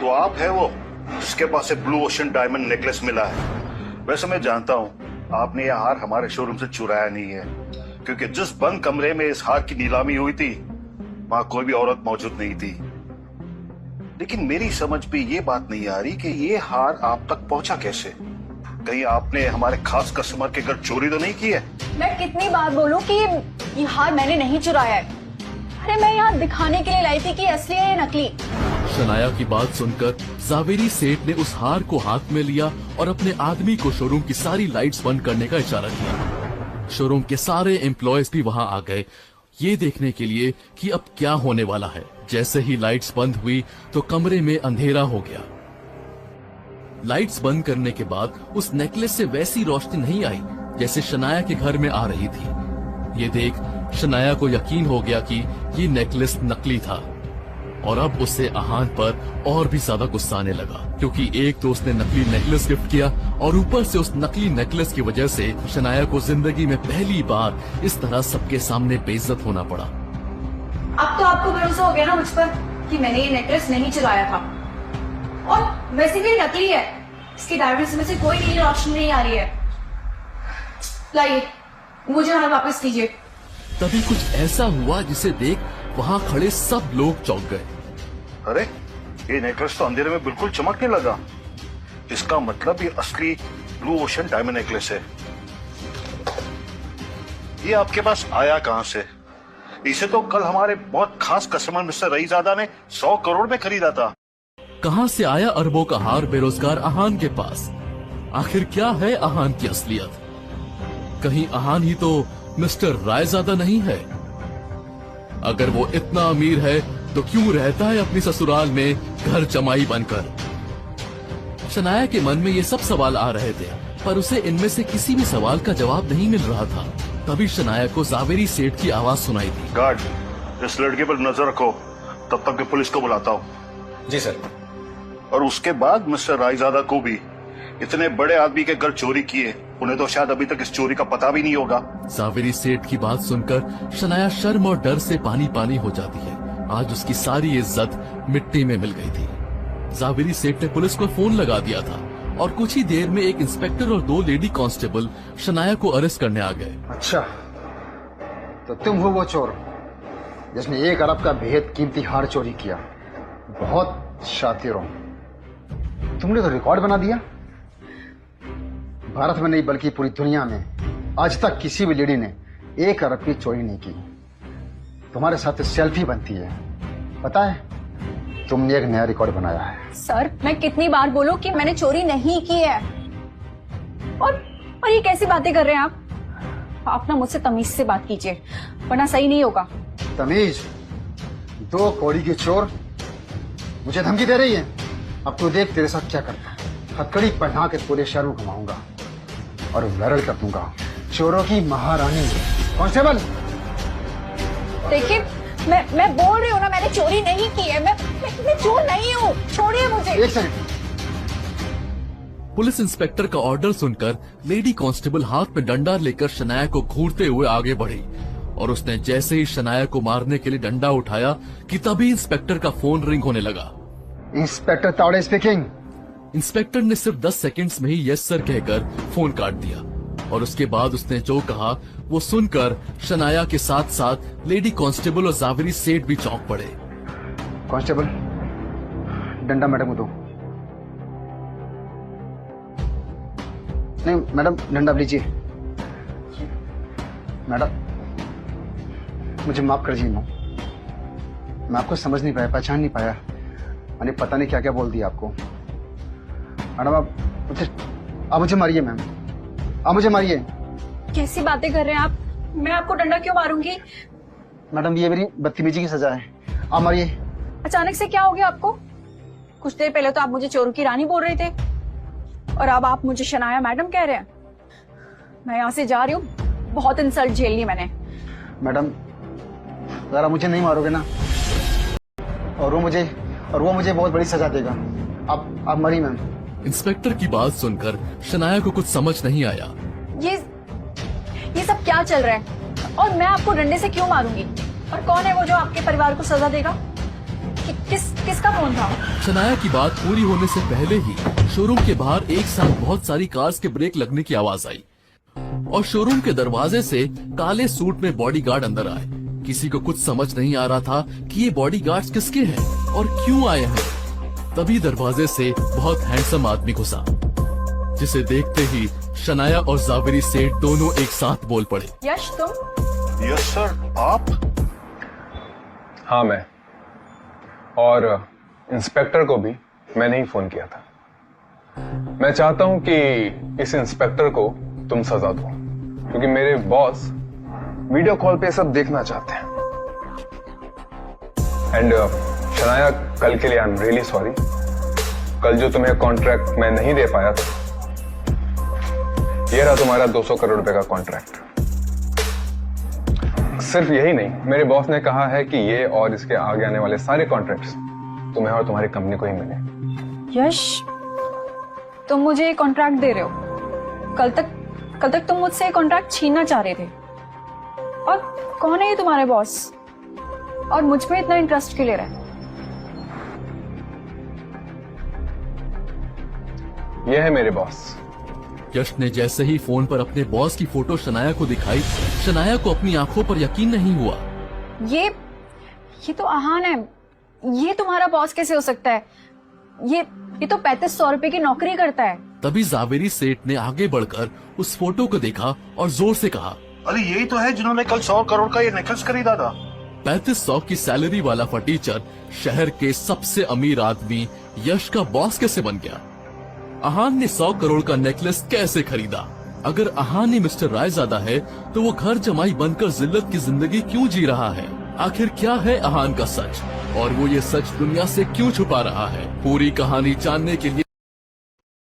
तो आप है वो जिसके पास से ब्लू ओशन डायमंड नेकलेस मिला है। वैसे मैं जानता हूँ आपने यह हार हमारे शोरूम से चुराया नहीं है, क्योंकि जिस बंद कमरे में इस हार की नीलामी हुई थी वहां कोई भी औरत मौजूद नहीं थी। लेकिन मेरी समझ में ये बात नहीं आ रही कि ये हार आप तक पहुंचा कैसे। कहीं आपने हमारे खास कस्टमर के घर चोरी तो नहीं की है? मैं कितनी बार बोलूं कि ये हार मैंने नहीं चुराया है। अरे मैं यहाँ दिखाने के लिए लाई थी कि असली है या नकली। शनाया की बात सुनकर जावेरी सेठ ने उस हार को हाथ में लिया और अपने आदमी को शोरूम की सारी लाइट्स बंद करने का इशारा किया। शोरूम के सारे एम्प्लॉयज भी वहां आ गए ये देखने के लिए कि अब क्या होने वाला है। जैसे ही लाइट्स बंद हुई तो कमरे में अंधेरा हो गया। लाइट्स बंद करने के बाद उस नेकलेस से वैसी रोशनी नहीं आई जैसे शनाया के घर में आ रही थी। ये देख शनाया को यकीन हो गया कि ये नेकलेस नकली था और अब उससे आहान पर और भी ज्यादा गुस्सा आने लगा, क्योंकि एक तो उसने नकली नेकलेस गिफ्ट किया और ऊपर से उस नकली नेकलेस की वजह से शनाया को जिंदगी में पहली बार इस तरह सबके सामने बेइज्जत होना पड़ा। अब तो आपको भरोसा हो गया ना मुझ पर कि मैंने ये नेकलेस नहीं चुराया था, और वैसे भी नकली है। इसकी डायमंड्स में से कोई नीली रोशनी नहीं आ रही है। लाइए मुझे हार वापस कीजिए। तभी कुछ ऐसा हुआ जिसे देख वहाँ खड़े सब लोग चौंक गए। अरे ये नेकलेस तो अंधेरे में बिल्कुल चमकने लगा। इसका मतलब ये असली ब्लू ओशन डायमंड नेकलेस है। ये आपके पास आया कहां से? इसे तो कल हमारे बहुत खास कस्टमर मिस्टर रईजादा ने 100 करोड़ में खरीदा था। कहां से आया अरबों का हार बेरोजगार आहान के पास? आखिर क्या है आहान की असलियत? कहीं आहान ही तो मिस्टर रायजादा नहीं है? अगर वो इतना अमीर है तो क्यों रहता है अपनी ससुराल में घर जमाई बनकर? शनाया के मन में ये सब सवाल आ रहे थे, पर उसे इनमें से किसी भी सवाल का जवाब नहीं मिल रहा था। तभी शनाया को जावेरी सेठ की आवाज सुनाई दी। गार्ड, इस लड़के पर नजर रखो, तब तक मैं पुलिस को बुलाता हूँ। जी सर। और उसके बाद मिस्टर रायजादा को भी। इतने बड़े आदमी के घर चोरी किए, उन्हें तो शायद अभी तक इस चोरी का पता भी नहीं होगा। जावेरी सेठ की बात सुनकर शनाया शर्म और डर से पानी पानी हो जाती है। आज उसकी सारी इज्जत मिट्टी में मिल गई थी। जावेरी सेठ ने पुलिस को फोन लगा दिया था और कुछ ही देर में एक इंस्पेक्टर और 2 लेडी कांस्टेबल शनाया को अरेस्ट करने आ गए। अच्छा, तो तुम हो वो चोर जिसने 1 अरब का बेहद कीमती हार चोरी किया। बहुत शातिर हो। तुमने तो रिकॉर्ड बना दिया। भारत में नहीं बल्कि पूरी दुनिया में आज तक किसी भी लेडी ने 1 अरब की चोरी नहीं की। तुम्हारे साथ सेल्फी बनती है, पता है? तुमने एक नया रिकॉर्ड बनाया है। सर मैं कितनी बार बोलूं कि मैंने चोरी नहीं की है। और ये कैसी बातें कर रहे हैं आप ना मुझसे तमीज से बात कीजिए, वरना सही नहीं होगा। तमीज? 2 कौड़ी की चोर मुझे धमकी दे रही है। अब तू देख तेरे साथ क्या करता हूं। हथकड़ी पहना के पूरे शहर में घुमाऊंगा और वायरल कर दूंगा। चोरों की महारानी कांस्टेबल। देखिए मैं बोल रही हूँ ना, मैंने चोरी नहीं की है। मैं चोर नहीं हूँ, छोड़िए मुझे। एक सेकंड। पुलिस इंस्पेक्टर का ऑर्डर सुनकर लेडी कांस्टेबल हाथ में डंडा लेकर शनाया को घूरते हुए आगे बढ़ी और उसने जैसे ही शनाया को मारने के लिए डंडा उठाया कि तभी इंस्पेक्टर का फोन रिंग होने लगा। Inspector Tawde speaking. इंस्पेक्टर ने सिर्फ 10 सेकंड्स में ही यस सर कहकर फोन काट दिया और उसके बाद उसने जो कहा वो सुनकर शनाया के साथ साथ लेडी कांस्टेबल और जावेरी सेठ भी चौंक पड़े। कांस्टेबल, डंडा मैडम को दो। नहीं मैडम, डंडा लीजिए। मैडम मुझे माफ कर दीजिए। मैं आपको समझ नहीं पाया, पहचान नहीं पाया। मैंने पता नहीं क्या क्या बोल दिया आपको। मैडम आप मुझे मारिए। मैम आप मुझे मारिए। कैसी बातें कर रहे हैं आप? मैं आपको डंडा क्यों मारूंगी? मैडम ये मेरी बदतमीजी की सजा है, आप मारिए। अचानक से क्या हो गया आपको? कुछ देर पहले तो आप मुझे चोरों की रानी बोल रहे थे और अब आप मुझे शनाया मैडम कह रहे हैं। मैं यहाँ से जा रही हूँ, बहुत इंसल्ट झेल ली मैंने। मैडम अगर आप मुझे नहीं मारोगे ना और वो मुझे बहुत बड़ी सजा देगा। आप मरी मैम। इंस्पेक्टर की बात सुनकर शनाया को कुछ समझ नहीं आया। ये सब क्या चल रहा है और मैं आपको डंडे से क्यों मारूंगी? और कौन है वो जो आपके परिवार को सजा देगा? किस किसका फोन था? शनाया की बात पूरी होने से पहले ही शोरूम के बाहर एक साथ बहुत सारी कार्स के ब्रेक लगने की आवाज आई और शोरूम के दरवाजे से काले सूट में बॉडीगार्ड अंदर आए। किसी को कुछ समझ नहीं आ रहा था कि ये बॉडीगार्ड्स किसके हैं और क्यों आए हैं। तभी दरवाजे से बहुत हैंडसम आदमी घुसा, जिसे देखते ही शनाया और जावेरी सेठ दोनों एक साथ बोल पड़े। यश तुम? यस सर, आप? हाँ मैं, और इंस्पेक्टर को भी मैंने ही फोन किया था। मैं चाहता हूं कि इस इंस्पेक्टर को तुम सजा दो, क्योंकि मेरे बॉस वीडियो कॉल पे सब देखना चाहते हैं। एंड शनाया, कल के लिए आई एम रियली सॉरी। कल जो तुम्हें कॉन्ट्रैक्ट मैं नहीं दे पाया था, ये रहा तुम्हारा 200 करोड़ रुपए का कॉन्ट्रैक्ट। सिर्फ यही नहीं, मेरे बॉस ने कहा है कि ये और इसके आगे आने वाले सारे कॉन्ट्रैक्ट्स तुम्हें और तुम्हारी कंपनी को ही मिले। यश, तुम मुझे कॉन्ट्रैक्ट दे रहे हो? कल तक तुम मुझसे कॉन्ट्रैक्ट छीनना चाह रहे थे। और कौन है ये तुम्हारे बॉस? और मुझ पे इतना इंटरेस्ट क्यों ले रहा है? ये है मेरे बॉस। यश ने जैसे ही फोन पर अपने बॉस की फोटो शनाया को दिखाई, शनाया को अपनी आंखों पर यकीन नहीं हुआ। ये तो आहान है। ये तुम्हारा बॉस कैसे हो सकता है? ये तो 3500 रुपए की नौकरी करता है। तभी जावेरी सेठ ने आगे बढ़कर उस फोटो को देखा और जोर से कहा, अरे यही तो है जिन्होंने कल 100 करोड़ का ये नेकलेस खरीदा था। 3500 की सैलरी वाला फटीचर शहर के सबसे अमीर आदमी यश का बॉस कैसे बन गया? आहान ने 100 करोड़ का नेकलेस कैसे खरीदा? अगर आहान ही मिस्टर रायजादा है तो वो घर जमाई बनकर जिल्लत की जिंदगी क्यों जी रहा है? आखिर क्या है आहान का सच और वो ये सच दुनिया से क्यों छुपा रहा है? पूरी कहानी जानने के लिए